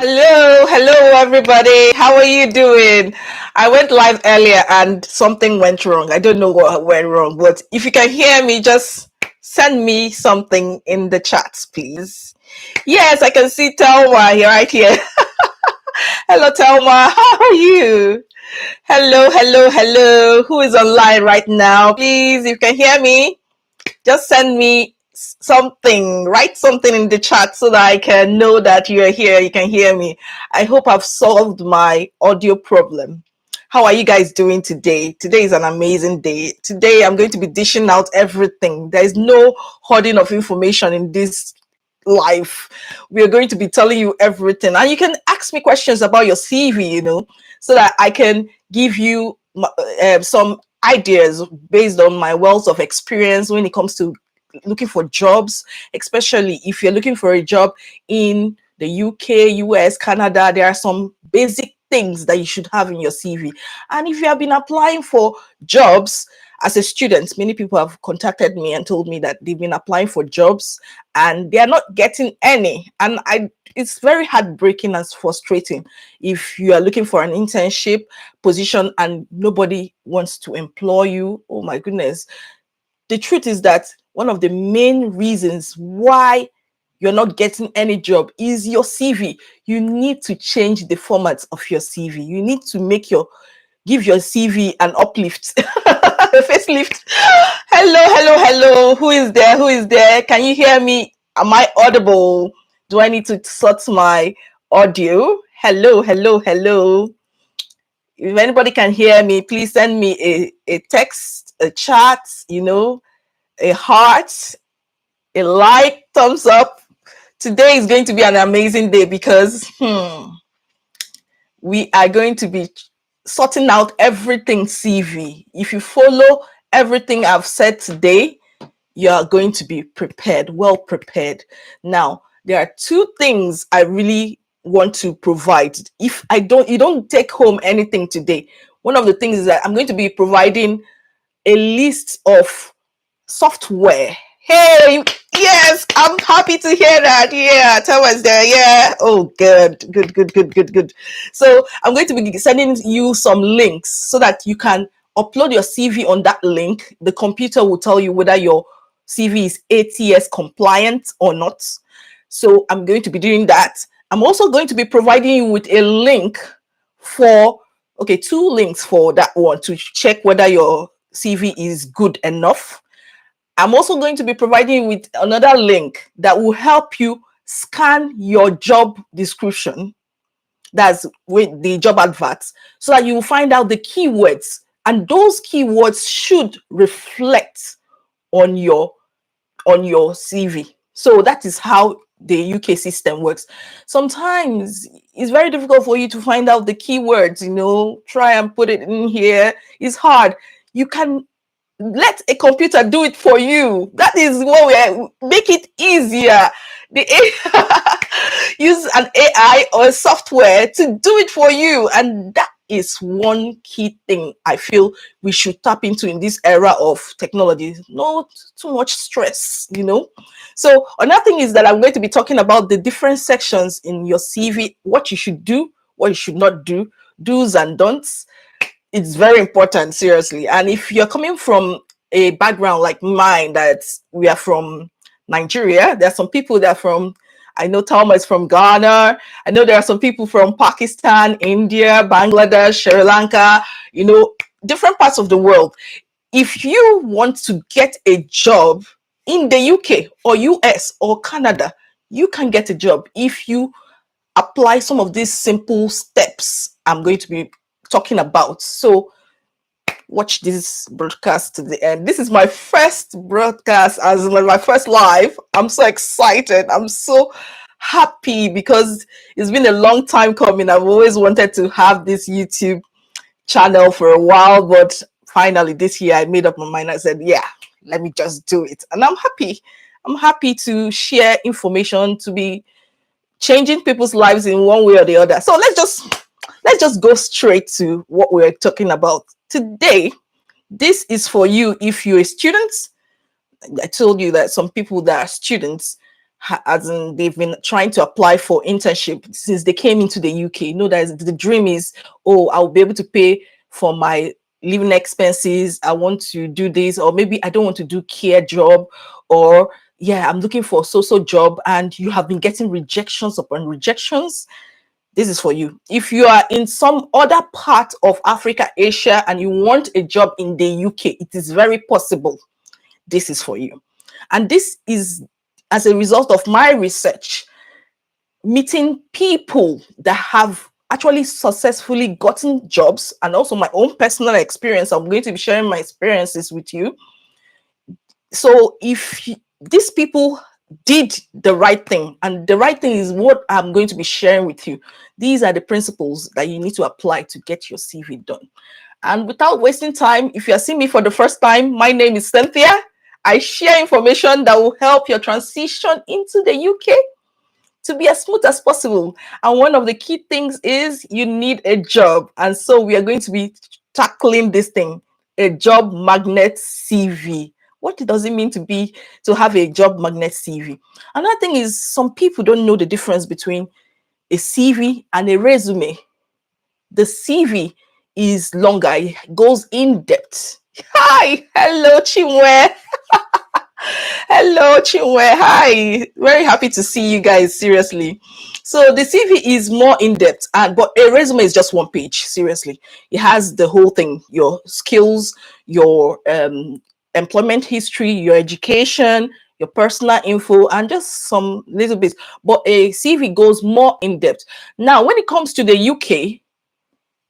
Hello, everybody. How are you doing? I went live earlier and something went wrong. I don't know what went wrong, but if you can hear me, just send me something in the chat, please. Yes, I can see Telma here, right here. Hello, Telma. How are you? Hello. Who is online right now? Please, if you can hear me, just send me something, write something in the chat so that I can know that you're here, you can hear me. I hope I've solved my audio problem. How are you guys doing today? Today is an amazing day. Today I'm going to be dishing out everything. There is no hoarding of information in this life. We are going to be telling you everything. And you can ask me questions about your CV, so that I can give you some ideas based on my wealth of experience when it comes to looking for jobs, especially if you're looking for a job in the UK, US, Canada. There are some basic things that you should have in your CV. And if you have been applying for jobs as a student, many people have contacted me and told me that they've been applying for jobs and they are not getting any. And it's very heartbreaking and frustrating if you are looking for an internship position and nobody wants to employ you. Oh my goodness. The truth is that one of the main reasons why you're not getting any job is your CV. You need to change the format of your CV. You need to give your CV an uplift, a facelift. Hello. Who is there? Can you hear me? Am I audible? Do I need to sort my audio? Hello. If anybody can hear me, please send me a text, a chat, a heart, a like, thumbs up. Today is going to be an amazing day because we are going to be sorting out everything CV. If you follow everything I've said today, you are going to be prepared, well prepared. Now, there are two things I really want to provide. If you don't take home anything today, one of the things is that I'm going to be providing a list of software. Hey, yes, I'm happy to hear that. Yeah, Thomas there. Yeah. Oh, good. So I'm going to be sending you some links so that you can upload your CV on that link. The computer will tell you whether your CV is ATS compliant or not. So I'm going to be doing that. I'm also going to be providing you with a link two links for that one to check whether your CV is good enough. I'm also going to be providing you with another link that will help you scan your job description, that's with the job adverts, so that you will find out the keywords, and those keywords should reflect on your CV. So that is how the UK system works. Sometimes it's very difficult for you to find out the keywords, try and put it in here. It's hard. You can let a computer do it for you. That is what we make it easier. Use an AI or software to do it for you, and that is one key thing I feel we should tap into in this era of technology. Not too much stress. So another thing is that I'm going to be talking about the different sections in your CV, what you should do, what you should not do, do's and don'ts. It's very important, seriously. And if you're coming from a background like mine, that we are from Nigeria, there are some people that are from, I know Talma is from Ghana. I know there are some people from Pakistan, India, Bangladesh, Sri Lanka, different parts of the world. If you want to get a job in the UK or US or Canada, you can get a job if you apply some of these simple steps I'm going to be talking about. So watch this broadcast to the end. This is my first broadcast, as my first live. I'm so excited. I'm so happy because it's been a long time coming. I've always wanted to have this YouTube channel for a while, but finally this year I made up my mind. I said, yeah, let me just do it. And I'm happy. I'm happy to share information, to be changing people's lives in one way or the other. So let's just go straight to what we're talking about today. This is for you if you're a student. I told you that some people that are students as in they've been trying to apply for internship since they came into the UK. You know that the dream is, oh, I'll be able to pay for my living expenses. I want to do this, or maybe I don't want to do care job, or yeah, I'm looking for a so job, and you have been getting rejections upon rejections. This is for you. If you are in some other part of Africa, Asia, and you want a job in the UK, it is very possible. This is for you. And this is as a result of my research, meeting people that have actually successfully gotten jobs, and also my own personal experience. I'm going to be sharing my experiences with you. So if these people did the right thing, and the right thing is what I'm going to be sharing with you, these are the principles that you need to apply to get your CV done. And without wasting time, if you are seeing me for the first time, my name is Cynthia. I share information that will help your transition into the UK to be as smooth as possible. And one of the key things is you need a job. And so we are going to be tackling this thing, a job magnet CV. What does it mean to have a job magnet CV? Another thing is some people don't know the difference between a CV and a resume. The CV is longer, it goes in depth. Hi, hello, Chinwe. Hello, Chinwe. Hi. Very happy to see you guys, seriously. So the CV is more in-depth, but a resume is just one page, seriously. It has the whole thing, your skills, your employment history, your education, your personal info, and just some little bits. But a CV goes more in-depth. Now, when it comes to the UK,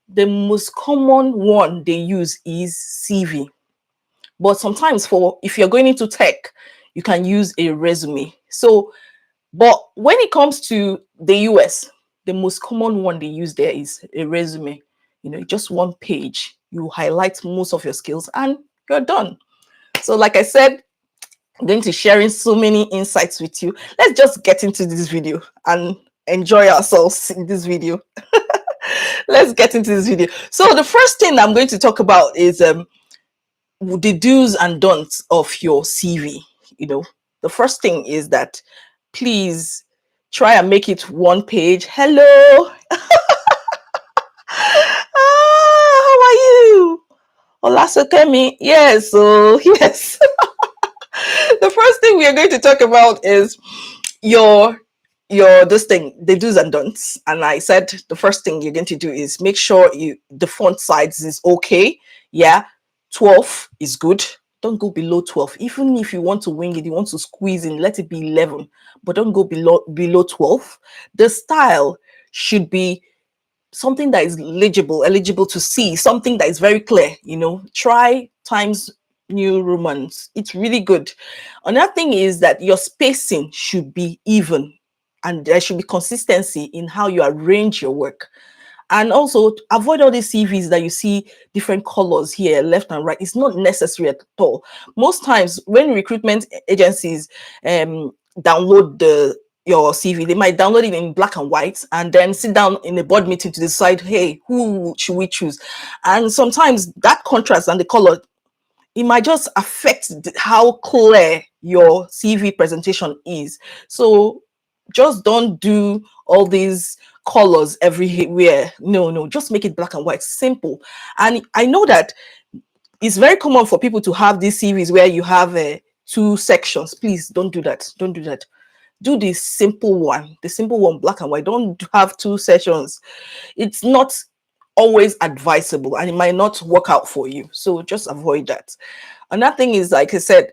the most common one they use is CV. But sometimes if you're going into tech, you can use a resume. So, but when it comes to the US, the most common one they use there is a resume. You know, just one page. You highlight most of your skills and you're done. So, like I said, I'm going to sharing so many insights with you. Let's just get into this video and enjoy ourselves in this video. Let's get into this video. So the first thing I'm going to talk about is the do's and don'ts of your CV. You know, the first thing is that please try and make it one page. Hello. How are you? Olasokemi. Yes. So yes. The first thing we are going to talk about is your this thing, the do's and don'ts. And I said the first thing you're going to do is make sure the font size is okay. Yeah, 12 is good. Don't go below 12. Even if you want to wing it, you want to squeeze in, let it be 11, but don't go below 12. The style should be something that is eligible to see, something that is very clear. You know, try Times New Romans. It's really good. Another thing is that your spacing should be even, and there should be consistency in how you arrange your work. And also avoid all these CVs that you see different colors here, left and right. It's not necessary at all. Most times when recruitment agencies download your CV, they might download it in black and white and then sit down in a board meeting to decide, hey, who should we choose? And sometimes that contrast and the color, it might just affect how clear your CV presentation is. So just don't do all these colors everywhere. No, just make it black and white, simple. And I know that it's very common for people to have these CVs where you have two sections. Please don't do that. Don't do that. Do the simple one, black and white. Don't have two sections. It's not always advisable and it might not work out for you. So just avoid that. Another thing is, like I said,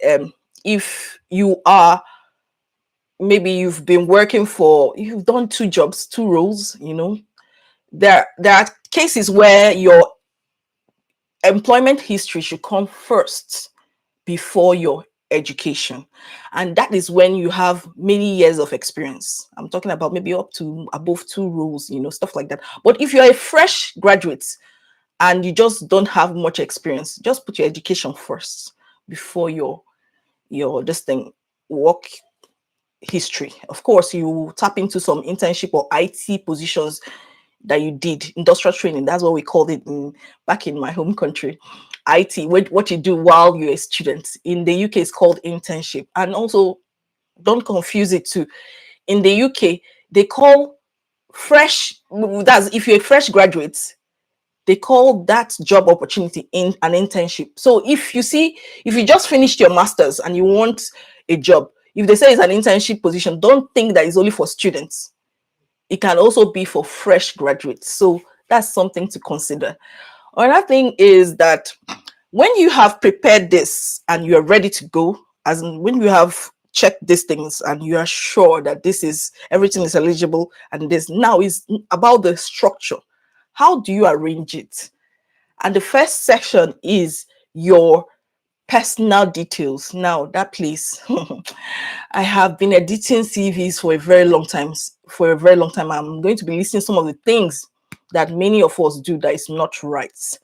if you are, maybe you've done two jobs, two roles, you know, there are cases where your employment history should come first before your education. And that is when you have many years of experience. I'm talking about maybe up to above two roles, you know, stuff like that. But if you're a fresh graduate and you just don't have much experience, just put your education first before your this thing work history. Of course, you tap into some internship or IT positions that you did, industrial training. That's what we called it back in my home country. IT, what you do while you're a student. In the UK, it's called internship. And also don't confuse it too. In the UK, they call fresh, that's if you're a fresh graduate, they call that job opportunity in an internship. So if you just finished your master's and you want a job, if they say it's an internship position, don't think that it's only for students. It can also be for fresh graduates. So that's something to consider. Another thing is that when you have prepared this and you're ready to go, as in when you have checked these things and you are sure that this is everything is eligible, and this now is about the structure. How do you arrange it? And the first section is your personal details. Now, that place, I have been editing CVs for a very long time. For a very long time, I'm going to be listing some of the things that many of us do that is not right.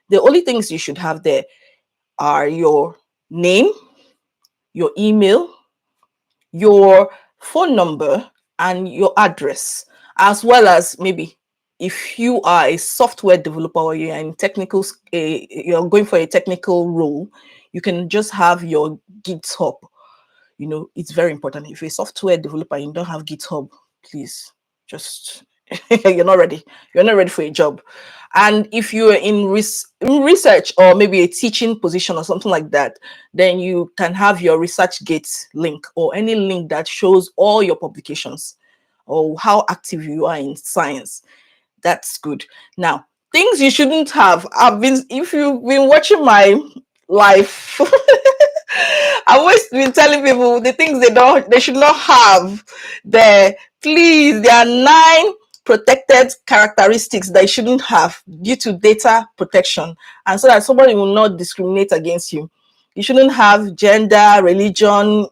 The only things you should have there are your name, your email, your phone number, and your address, as well as maybe if you are a software developer or you're in technical, you're going for a technical role, you can just have your GitHub. You know, it's very important. If you're a software developer and you don't have GitHub, please just you're not ready. You're not ready for a job. And if you're in research or maybe a teaching position or something like that, then you can have your ResearchGate link or any link that shows all your publications or how active you are in science. That's good. Now, things you shouldn't have. If you've been watching my life, I've always been telling people the things they should not have there. Please, there are 9 protected characteristics that you shouldn't have due to data protection, and so that somebody will not discriminate against you. You shouldn't have gender, religion,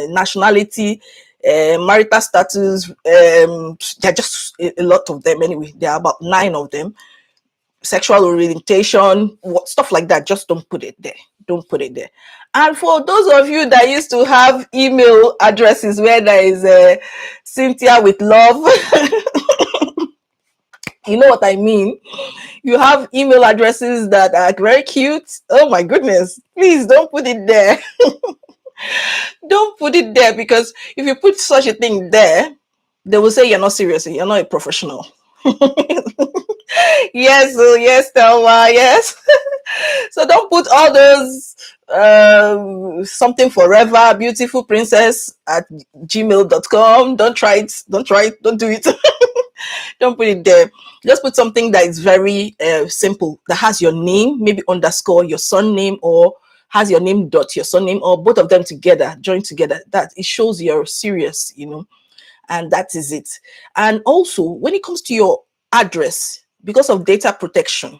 nationality, marital status. There are just a lot of them anyway. There are about 9 of them. Sexual orientation, stuff like that. Just don't put it there. Don't put it there. And for those of you that used to have email addresses where there is Cynthia with love, you know what I mean. You have email addresses that are very cute. Oh my goodness. Please don't put it there. Don't put it there, because if you put such a thing there, they will say you're not serious. You're not a professional. Yes, oh, yes, Thelma, yes. So don't put all those something forever, beautiful princess at gmail.com. Don't try it. Don't try it. Don't do it. Don't put it there. Just put something that is very simple, that has your name, maybe underscore your surname, or has your name dot your surname, or both of them together, joined together. That it shows you're serious, you know, and that is it. And also, when it comes to your address, because of data protection,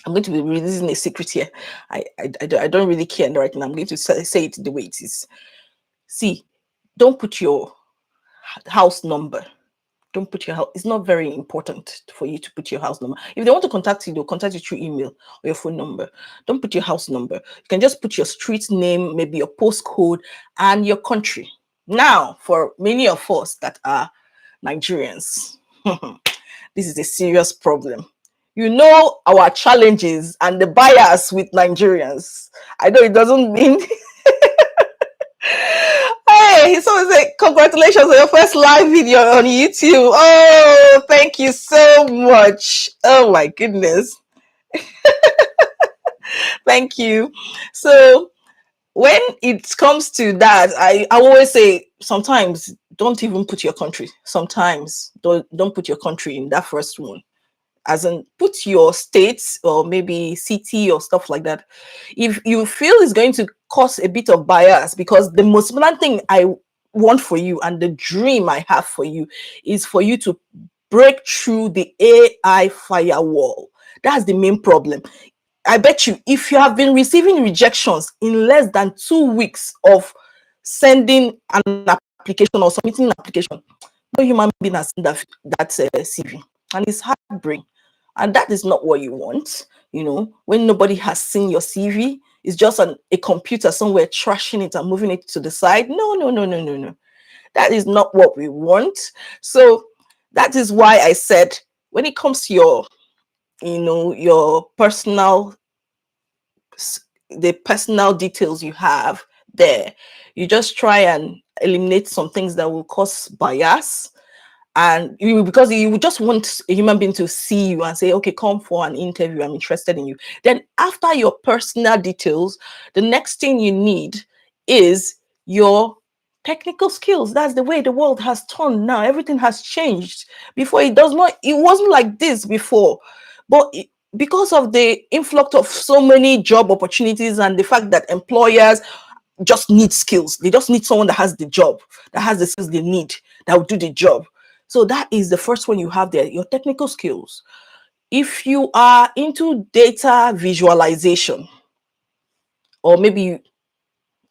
I'm going to be releasing a secret here. I don't really care right now. I'm going to say it the way it is. See, don't put your house number. Don't put your house. It's not very important for you to put your house number. If they want to contact you, they'll contact you through email or your phone number. Don't put your house number. You can just put your street name, maybe your postcode, and your country. Now, for many of us that are Nigerians, this is a serious problem. You know our challenges and the bias with Nigerians. I know it doesn't mean. Hey, someone say congratulations on your first live video on YouTube. Oh, thank you so much. Oh my goodness. Thank you. So when it comes to that, I always say sometimes don't even put your country. Sometimes don't put your country in that first one, as in put your state or maybe city or stuff like that. If you feel it's going to cause a bit of bias, because the most important thing I want for you and the dream I have for you is for you to break through the AI firewall. That's the main problem. I bet you, if you have been receiving rejections in less than 2 weeks of sending an application or submitting an application, no human being has seen that CV, and it's heartbreaking. And that is not what you want. You know, when nobody has seen your CV, it's just a computer somewhere trashing it and moving it to the side. No, no, no, no, no, no. That is not what we want. So that is why I said, when it comes to your, you know, your personal, the personal details you have there, you just try and eliminate some things that will cause bias, and because you just want a human being to see you and say, okay, come for an interview, I'm interested in you. Then after your personal details, the next thing you need is your technical skills. That's the way the world has turned now. Everything has changed. Before, it wasn't like this before, but because of the influx of so many job opportunities and the fact that employers just need skills, they just need someone that has the job, that has the skills they need, that will do the job. So that is the first one you have there, your technical skills. If you are into data visualization, or maybe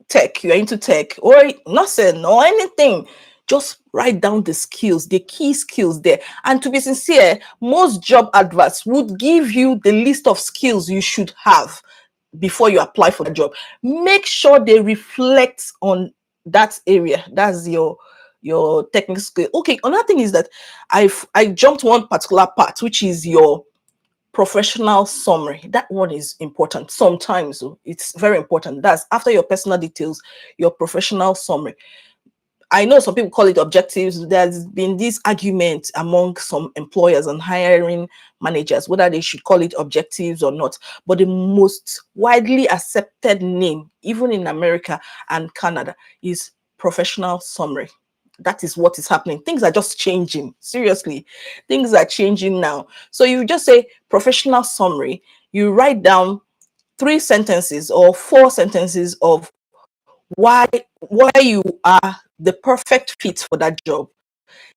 tech, you're into tech, or nothing, or anything, just write down the skills, the key skills there. And to be sincere, most job adverts would give you the list of skills you should have before you apply for the job. Make sure they reflect on that area. That's your technical skill. Okay, another thing is that I jumped one particular part, which is your professional summary. That one is important. Sometimes it's very important. That's after your personal details, your professional summary. I know some people call it objectives. There's been this argument among some employers and hiring managers whether they should call it objectives or not. But the most widely accepted name, even in America and Canada, is professional summary. That is what is happening. Things are just changing. Seriously, things are changing now. So you just say professional summary. You write down 3 sentences or 4 sentences of why you are the perfect fit for that job,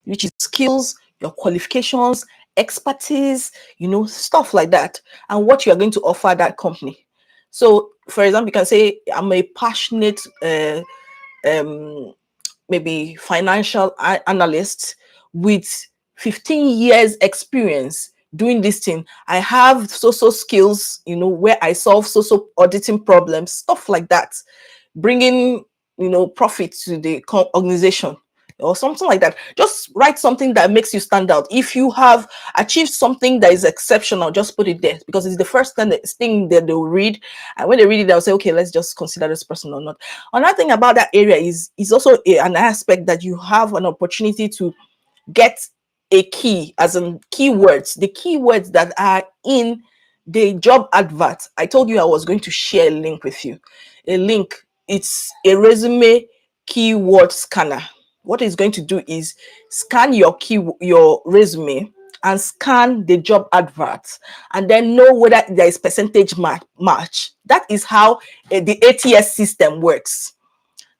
which is skills, your qualifications, expertise, stuff like that, and what you are going to offer that company. So, for example, you can say, I'm a passionate maybe financial analyst with 15 years experience doing this thing. I have so skills, where I solve so auditing problems, stuff like that, bringing profit to the organization or something like that. Just write something that makes you stand out. If you have achieved something that is exceptional, just put it there, because it's the first thing that they'll read, and when they read it, they'll say, okay, let's just consider this person or not. Another thing about that area is also an aspect that you have an opportunity to get a key, as in keywords, the keywords that are in the job advert. I told you I was going to share a link with you. A link, it's a resume keyword scanner. What it's going to do is scan your resume and scan the job advert, and then know whether there is percentage match. That is how the ATS system works.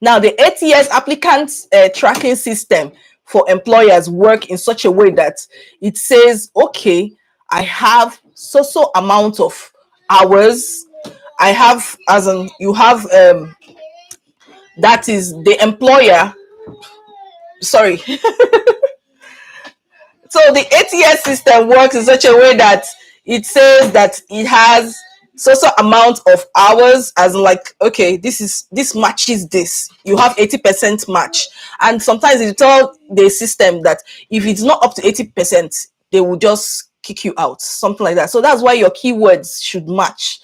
Now, the ATS, applicant tracking system for employers, work in such a way that it says, okay, I have so amount of hours. I have, as in, you have, that is the employer. Sorry. So the ATS system works in such a way that it says that it has so amount of hours, as in, like, okay, this matches this. You have 80% match. And sometimes you tell the system that if it's not up to 80%, they will just kick you out, something like that. So that's why your keywords should match.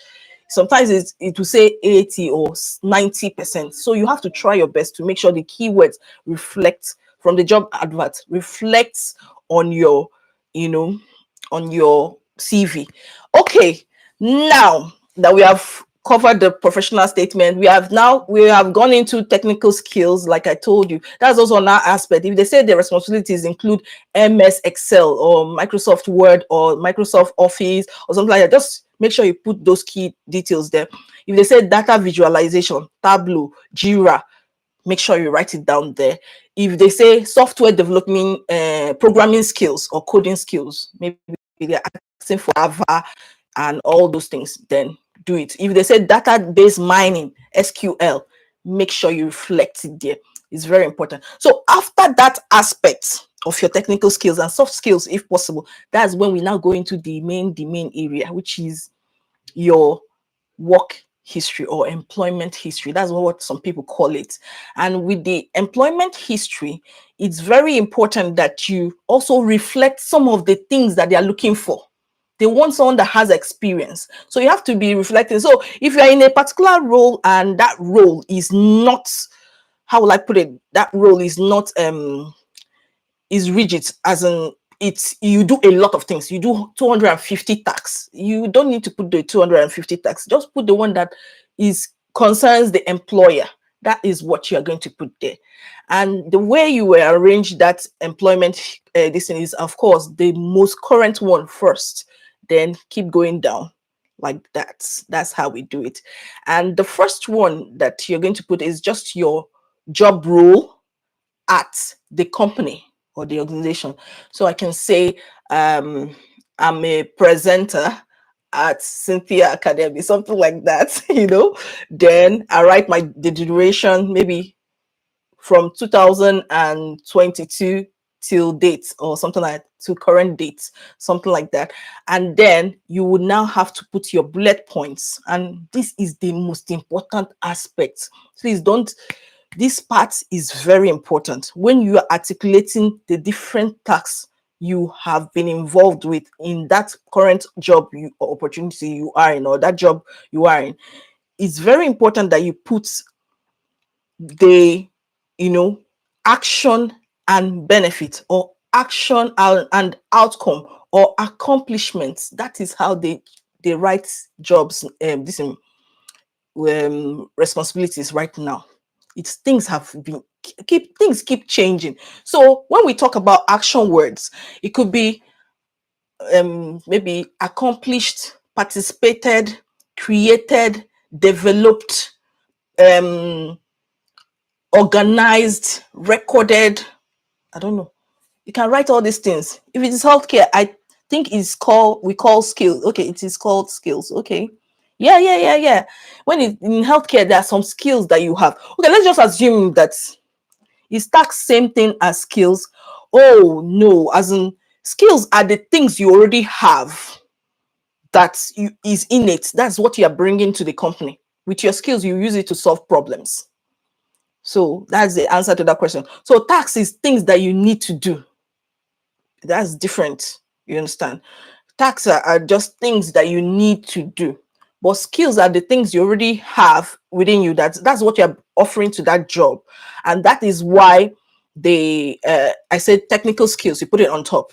Sometimes it will say 80 or 90%. So you have to try your best to make sure the keywords reflect from the job advert, reflects on your, on your CV. Okay, now that we have covered the professional statement, we have gone into technical skills. Like I told you, that's also another aspect. If they say the responsibilities include MS Excel or Microsoft Word or Microsoft Office or something like that, just make sure you put those key details there. If they say data visualization, Tableau, Jira, make sure you write it down there. If they say software development, programming skills or coding skills, maybe they're asking for Java and all those things, then do it. If they say database mining, SQL, make sure you reflect it there. It's very important. So after that aspect of your technical skills and soft skills, if possible, that's when we now go into the main area, which is your work history or employment history. That's what some people call it. And with the employment history, it's very important that you also reflect some of the things that they are looking for. They want someone that has experience. So you have to be reflecting. So if you're in a particular role and that role is not how will I put it? That role is not is rigid, as in it's you do a lot of things. You do 250 tasks. You don't need to put the 250 tasks. Just put the one that is concerns the employer. That is what you are going to put there. And the way you will arrange that employment this thing is, of course, the most current one first, then keep going down like that. That's how we do it. And the first one that you're going to put is just your job role at the company or the organization. So I can say I'm a presenter at Cynthia Academy, something like that, Then I write the duration, maybe from 2022 till date or something like to current date, something like that. And then you would now have to put your bullet points. And this is the most important aspect. Please don't this part is very important when you are articulating the different tasks you have been involved with in that current job or opportunity you are in, or that job you are in. It's very important that you put the action and benefit, or action and outcome, or accomplishments. That is how they write jobs responsibilities right now. It's things have been keep changing. So when we talk about action words, it could be maybe accomplished, participated, created, developed, organized, recorded. I don't know. You can write all these things. If it is healthcare, I think we call skills. Okay, it is called skills. Okay. Yeah. When in healthcare, there are some skills that you have. Okay, let's just assume that it's that same thing as skills. Oh no, as in skills are the things you already have is innate. That's what you are bringing to the company. With your skills, you use it to solve problems. So that's the answer to that question. So tax is things that you need to do. That's different. You understand? Tasks are just things that you need to do, but skills are the things you already have within you. That's what you're offering to that job, and that is why I said technical skills. You put it on top.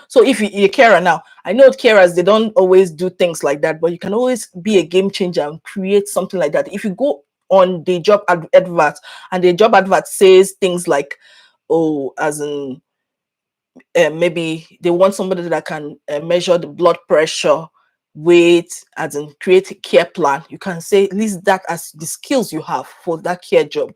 So if you're a carer now, I know carers, they don't always do things like that, but you can always be a game changer and create something like that. If you go on the job advert, and the job advert says things like, oh, as in maybe they want somebody that can measure the blood pressure, weight, as in create a care plan. You can say list that as the skills you have for that care job.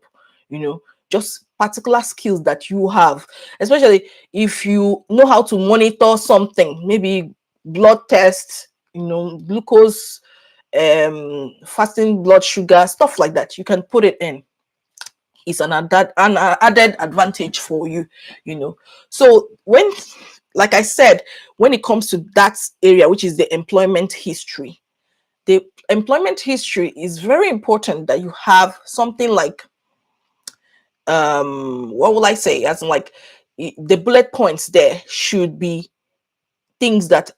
Just particular skills that you have, especially if you know how to monitor something, maybe blood tests, glucose, fasting blood sugar, stuff like that. You can put it in. Is an added advantage for you. So when, like I said, when it comes to that area, which is the employment history, the employment history is very important that you have something like what will I say, as in like the bullet points there should be things that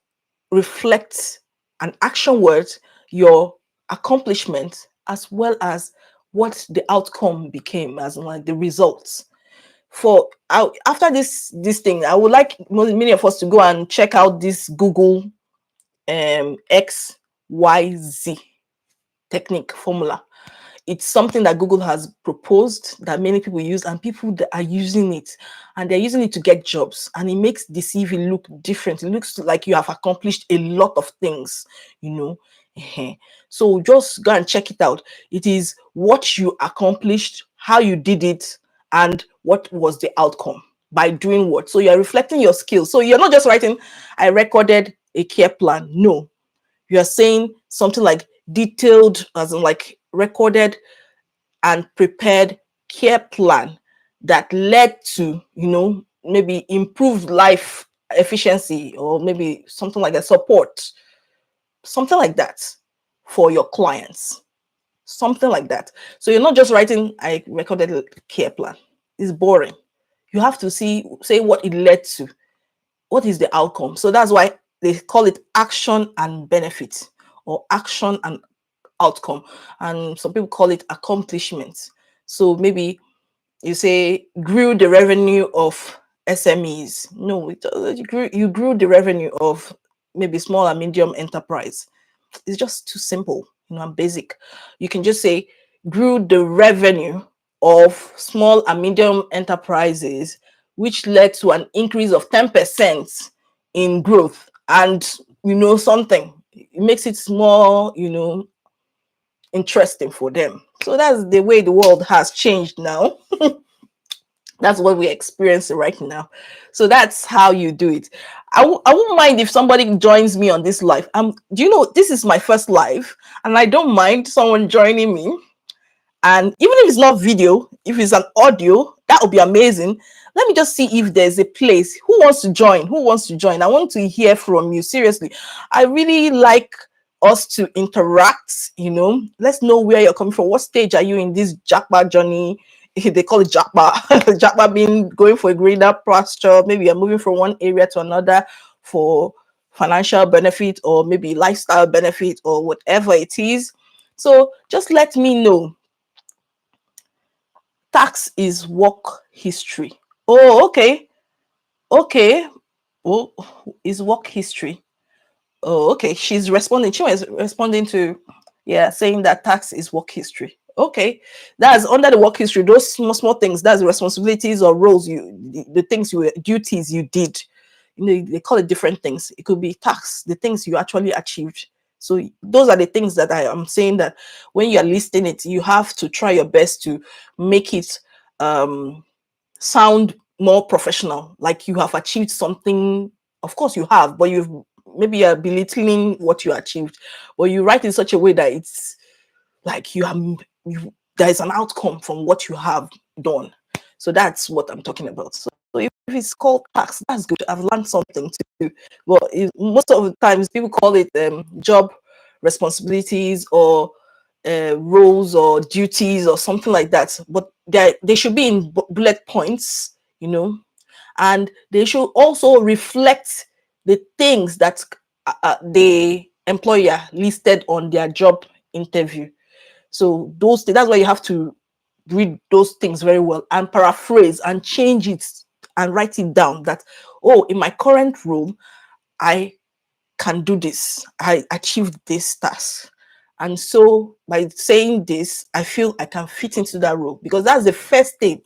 reflect an action word, your accomplishment, as well as what the outcome became, as in like the results. After this thing, I would like many of us to go and check out this Google XYZ technique formula. It's something that Google has proposed that many people use, and people that are using it, and they're using it to get jobs, and it makes the CV look different. It looks like you have accomplished a lot of things. So just go and check it out. It is what you accomplished, how you did it, and what was the outcome by doing what. So you're reflecting your skills. So you're not just writing, I recorded a care plan. No, you are saying something like detailed, as in like recorded and prepared care plan that led to, maybe improved life efficiency, or maybe something like a support, something like that for your clients, something like that. So you're not just writing, I recorded a care plan. It's boring. You have to say what it led to. What is the outcome? So that's why they call it action and benefit, or action and outcome, and some people call it accomplishment. So maybe you say grew the revenue of SMEs. No, you grew the revenue of maybe small and medium enterprise. It's just too simple, and basic. You can just say grew the revenue of small and medium enterprises, which led to an increase of 10% in growth. And something, it makes it more, interesting for them. So that's the way the world has changed now. That's what we're experiencing right now. So that's how you do it. I won't mind if somebody joins me on this live. Do you know this is my first live, and I don't mind someone joining me. And even if it's not video, if it's an audio, that would be amazing. Let me just see if there's a place. Who wants to join? Who wants to join? I want to hear from you. Seriously, I really like us to interact. Let's know where you're coming from. What stage are you in this jackpot journey? They call it jackpot. Jackpot being going for a greener pasture. Maybe you're moving from one area to another for financial benefit, or maybe lifestyle benefit, or whatever it is. So just let me know. Tax is work history. Oh, okay. Okay. Oh, is work history. Oh, okay. She's responding. She was responding to, yeah, saying that tax is work history. Okay. That's under the work history. Those small things, that's the responsibilities or roles the things duties you did. They call it different things. It could be tax, the things you actually achieved. So those are the things that I am saying, that when you are listing it, you have to try your best to make it sound more professional, like you have achieved something. Of course you have, but maybe you're belittling what you achieved, but you write in such a way that it's like there is an outcome from what you have done. So that's what I'm talking about. So if it's called tax, that's good. I've learned something too. Well, most of the times people call it job responsibilities, or roles or duties or something like that, but they should be in bullet points, and they should also reflect the things that the employer listed on their job interview. So that's why you have to read those things very well and paraphrase and change it and write it down, that, oh, in my current role, I can do this. I achieved this task. And so by saying this, I feel I can fit into that role, because that's the first thing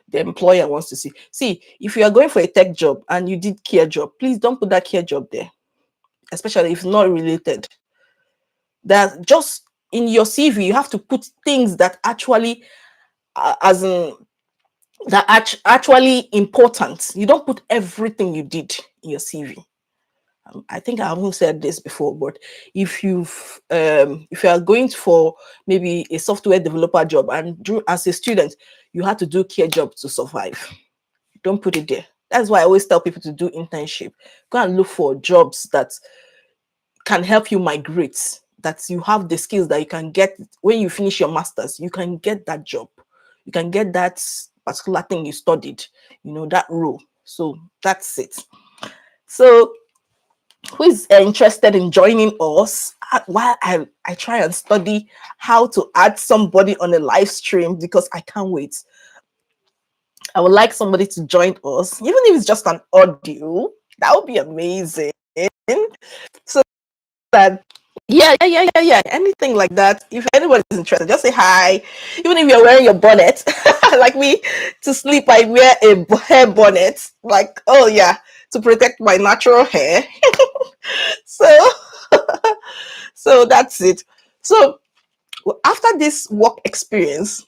the employer wants to see. See, if you are going for a tech job and you did care job, please don't put that care job there, especially if it's not related. That just in your CV, you have to put things that actually, as in, that actually important. You don't put everything you did in your CV. I think I haven't said this before, but if you are going for maybe a software developer job, and as a student you had to do care job to survive, don't put it there. That's why I always tell people to do internship. Go and look for jobs that can help you migrate, that you have the skills that you can get when you finish your masters. You can get that job, you can get that particular thing you studied, that role. So that's it. So who is interested in joining us while I try and study how to add somebody on a live stream, because I can't wait. I would like somebody to join us, even if it's just an audio. That would be amazing. So that, yeah, anything like that. If anyone is interested, just say hi. Even if you're wearing your bonnet, like me, to sleep, I wear a hair bonnet. Like, oh yeah, to protect my natural hair. So, so that's it. So after this work experience,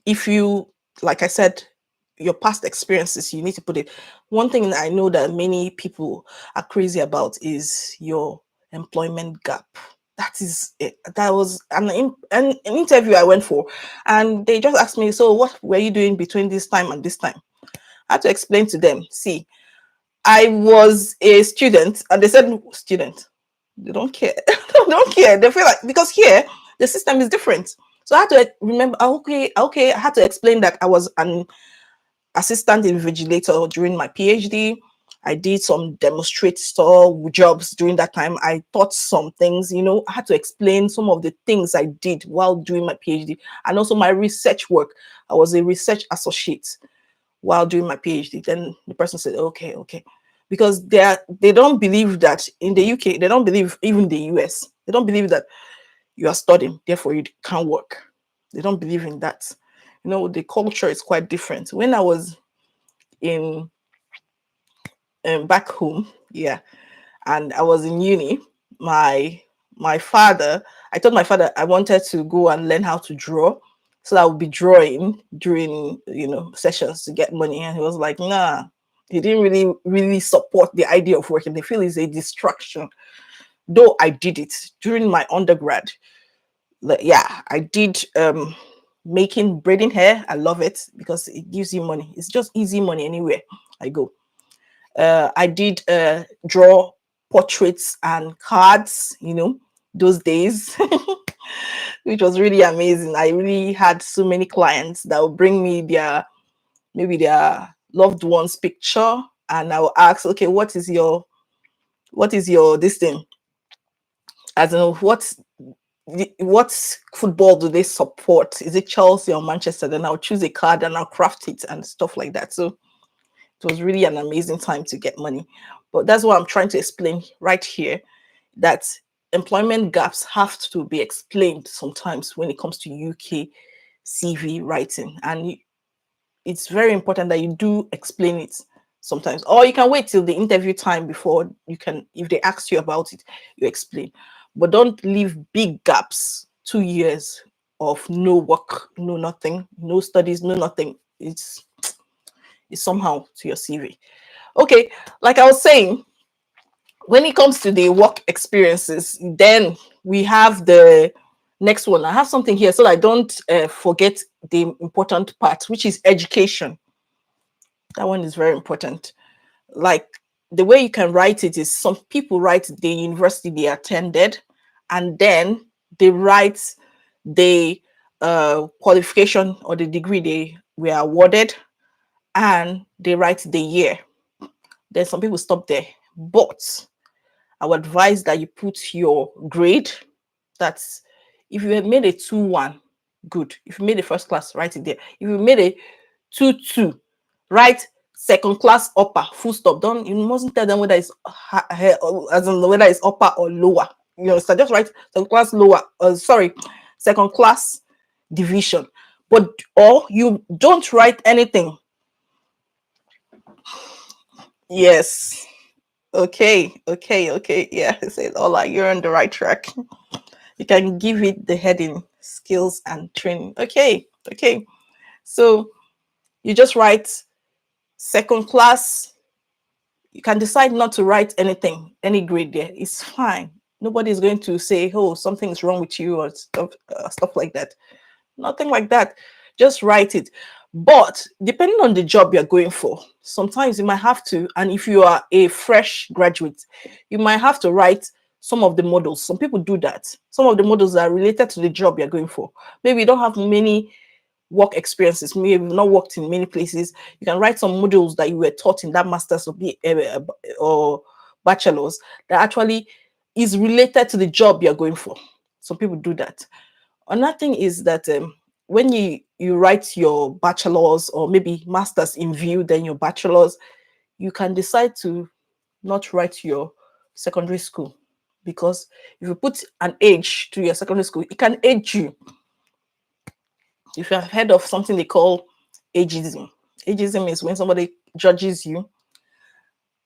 if you, like I said, your past experiences, you need to put it. One thing I know that many people are crazy about is your employment gap. That is it. That was an interview I went for, and they just asked me, so what were you doing between this time and this time? I had to explain to them, see, I was a student, and they said, student, they don't care. They don't care. They feel like, because here the system is different. So I had to remember, okay, I had to explain that I was an assistant invigilator during my PhD. I did some demonstrator jobs during that time. I taught some things, I had to explain some of the things I did while doing my PhD, and also my research work. I was a research associate while doing my PhD. Then the person said, okay, okay. Because they don't believe that in the UK, they don't believe, even the US, they don't believe that you are studying, therefore you can't work. They don't believe in that. The culture is quite different. When I was in back home, yeah, and I was in uni, my father, I told my father I wanted to go and learn how to draw, so I would be drawing during sessions to get money, and he was like, nah. He didn't really support the idea of working. They feel it's a distraction. Though I did it during my undergrad. Yeah, I did making braiding hair. I love it because it gives you money. It's just easy money anywhere I go. I did draw portraits and cards, those days, which was really amazing. I really had so many clients that would bring me maybe their loved one's picture, and I will ask, okay, what is your this thing? As in, what football do they support? Is it Chelsea or Manchester? Then I'll choose a card and I'll craft it and stuff like that. So it was really an amazing time to get money. But that's what I'm trying to explain right here, that employment gaps have to be explained sometimes when it comes to UK CV writing. And it's very important that you do explain it sometimes. Or you can wait till the interview time before you can, if they ask you about it, you explain. But don't leave big gaps, 2 years of no work, no nothing, no studies, no nothing. It's somehow to your CV. Okay, like I was saying, when it comes to the work experiences, then we have the next one. I have something here so I don't forget the important part, which is education. That one is very important. Like, the way you can write it is, some people write the university they attended, and then they write the qualification or the degree they were awarded, and they write the year. Then some people stop there. But I would advise that you put your grade. That's, if you have made a 2-1, good. If you made a first class, write it there. If you made a 2-2, write second class upper, full stop. Don't, you mustn't tell them whether it's as in whether it's upper or lower. You understand? Just write second class lower. Second class division. But, or you don't write anything. Yes. Okay. Yeah, I said, all right, you're on the right track. You can give it the heading skills and training. Okay. So you just write second class. You can decide not to write anything, any grade there. It's fine. Nobody is going to say, oh, something is wrong with you, or stuff like that. Nothing like that. Just write it. But depending on the job you're going for, sometimes you might have to, and if you are a fresh graduate, you might have to write some of the models. Some people do that. Some of the models are related to the job you're going for. Maybe you don't have many work experiences, maybe you've not worked in many places. You can write some modules that you were taught in that master's or bachelor's that actually is related to the job you're going for. Some people do that. Another thing is that when you write your bachelor's or maybe master's in view, then your bachelor's, you can decide to not write your secondary school, because if you put an age to your secondary school, it can age you. If you have heard of something they call ageism, ageism is when somebody judges you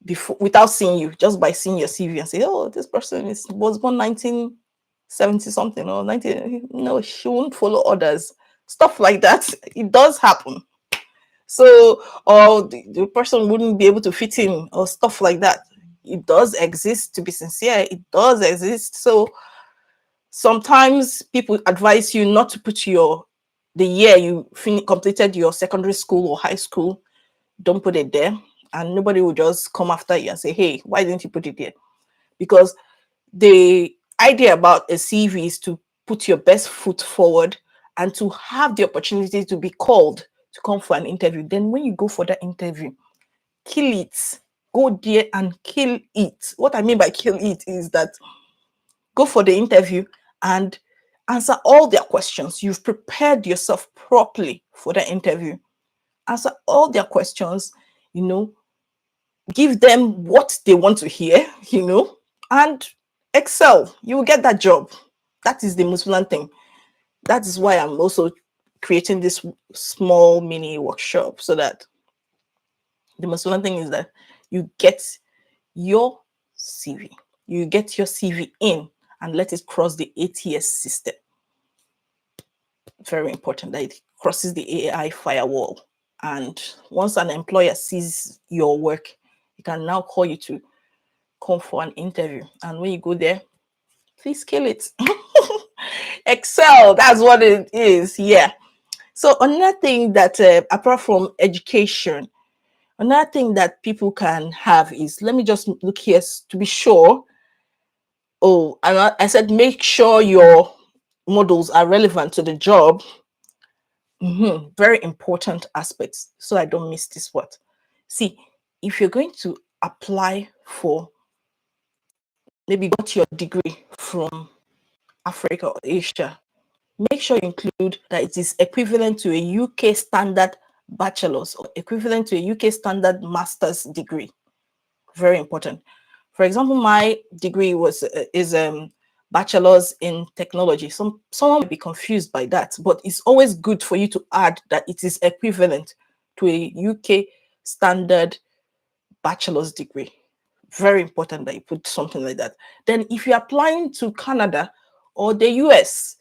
before, without seeing you, just by seeing your CV, and say, oh, this person was born 1970 something or 19. No, she won't follow others. Stuff like that. It does happen. So, or the person wouldn't be able to fit in, or stuff like that. It does exist, to be sincere. It does exist. So sometimes people advise you not to put the year you completed your secondary school or high school. Don't put it there, and nobody will just come after you and say, hey, why didn't you put it there? Because the idea about a CV is to put your best foot forward and to have the opportunity to be called to come for an interview. Then when you go for that interview, kill it. Go there and kill it. What I mean by kill it is that go for the interview and answer all their questions. You've prepared yourself properly for the interview. Answer all their questions, you know, give them what they want to hear, and excel. You will get that job. That is the most important thing. That is why I'm also creating this small mini workshop, so that the most important thing is that you get your CV. You get your CV in and let it cross the ATS system. Very important that it crosses the AI firewall. And once an employer sees your work, he can now call you to come for an interview. And when you go there, please kill it. Excel, that's what it is. Yeah. So another thing that, apart from education, another thing that people can have is, let me just look here to be sure. Oh, and I said, make sure your models are relevant to the job. Very important aspects. So I don't miss this word. See, if you're going to apply for, maybe got your degree from Africa or Asia, make sure you include that it is equivalent to a UK standard bachelor's or equivalent to a UK standard master's degree. Very important. For example, my degree is bachelor's in technology. Someone might be confused by that, but it's always good for you to add that it is equivalent to a UK standard bachelor's degree. Very important that you put something like that. Then if you're applying to Canada or the US,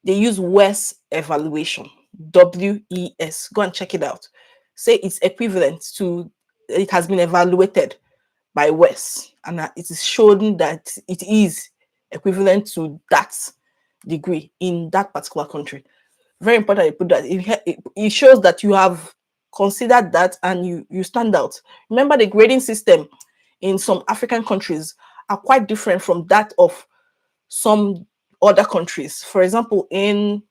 they use WES evaluation, WES. Go and check it out. Say it's equivalent to, it has been evaluated by WES, and that it is shown that it is equivalent to that degree in that particular country. Very important you put that. It shows that you have considered that and you stand out. Remember, the grading system in some African countries are quite different from that of some other countries. For example, in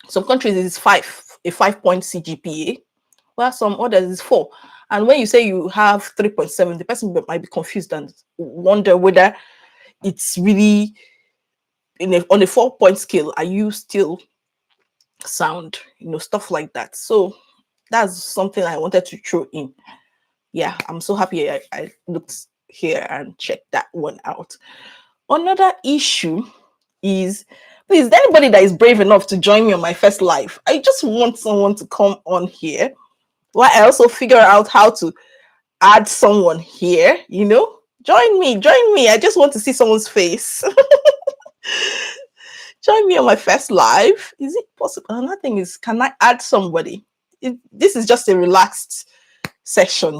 some countries it is a 5-point CGPA, while some others is 4. And when you say you have 3.7, the person might be confused and wonder whether it's really on a 4-point scale. Are you still sound? Stuff like that. So that's something I wanted to throw in. Yeah, I'm so happy I looked here and checked that one out. Another issue is, please, anybody that is brave enough to join me on my first live, I just want someone to come on here, while I also figure out how to add someone here. Join me. I just want to see someone's face. Join me on my first live. Is it possible? Another thing is, can I add somebody? This is just a relaxed session.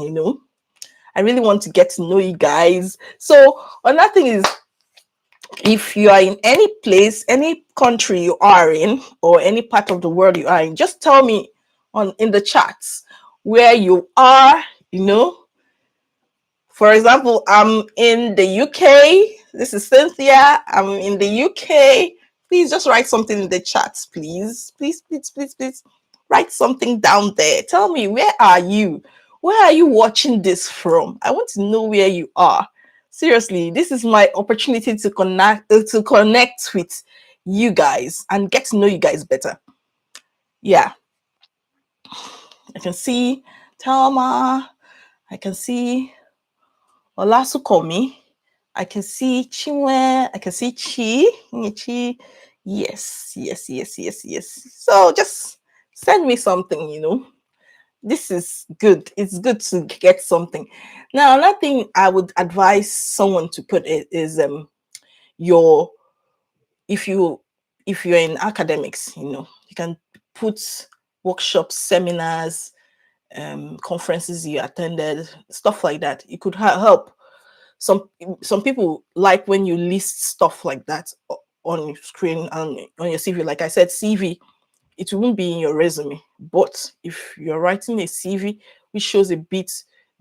I really want to get to know you guys. So another thing is, if you are in any place, any country you are in, or any part of the world you are in, just tell me in the chats where you are. For example, I'm in the UK. This is Cynthia. I'm in the UK. Please just write something in the chats, please. Please. Write something down there. Tell me, where are you? Where are you watching this from? I want to know where you are. Seriously, this is my opportunity to connect with you guys and get to know you guys better. Yeah. I can see Thelma. I can see Olasukomi. I can see Chinwe. I can see Chi. Yes. So just send me something. This is good. It's good to get something. Now, another thing I would advise someone to put is if you're in academics, you can put workshops, seminars, conferences you attended, stuff like that. It could help. Some people like when you list stuff like that on your screen and on your CV. Like I said, CV, it won't be in your resume, but if you're writing a CV which shows a bit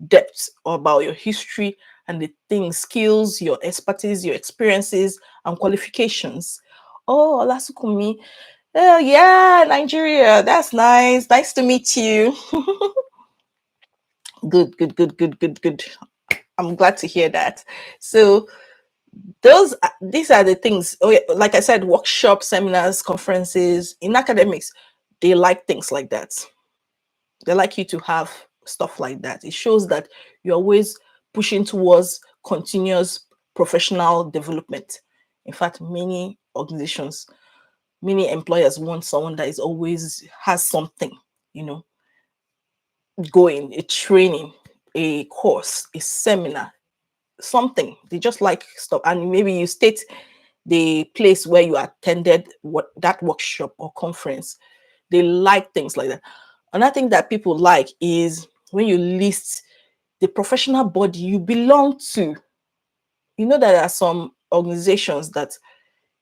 depth about your history and the things, skills, your expertise, your experiences and qualifications. Oh, Olasukumi. Oh yeah, Nigeria. That's nice to meet you. Good, good, good, good, good, good. I'm glad to hear that. So these are the things. Oh, yeah, like I said, workshops, seminars, conferences in academics, they like things like that. They like you to have stuff like that. It shows that you're always pushing towards continuous professional development. In fact, many organizations, many employers want someone that is always has something, you know, going, a training, a course, a seminar, something. They just like stuff. And maybe you state the place where you attended what that workshop or conference. They like things like that. Another thing that people like is when you list the professional body you belong to. You know that there are some organizations that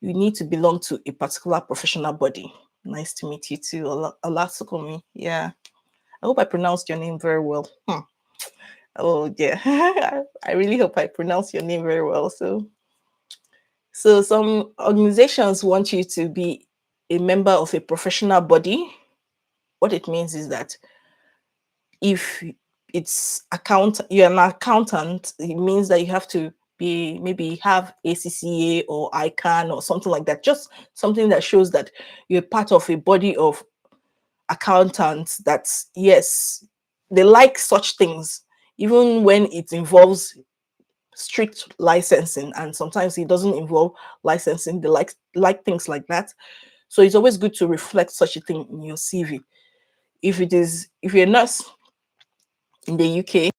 you need to belong to a particular professional body. Nice to meet you too, Olasukomi. Yeah, I hope I pronounced your name very well. Oh yeah, I really hope I pronounced your name very well. So some organizations want you to be a member of a professional body. What it means is that if you're an accountant, it means that you have to be maybe have ACCA or ICANN or something like that. Just something that shows that you're part of a body of accountants. That's yes, they like such things, even when it involves strict licensing, and sometimes it doesn't involve licensing. They like things like that. So it's always good to reflect such a thing in your CV. If you're a nurse in the UK,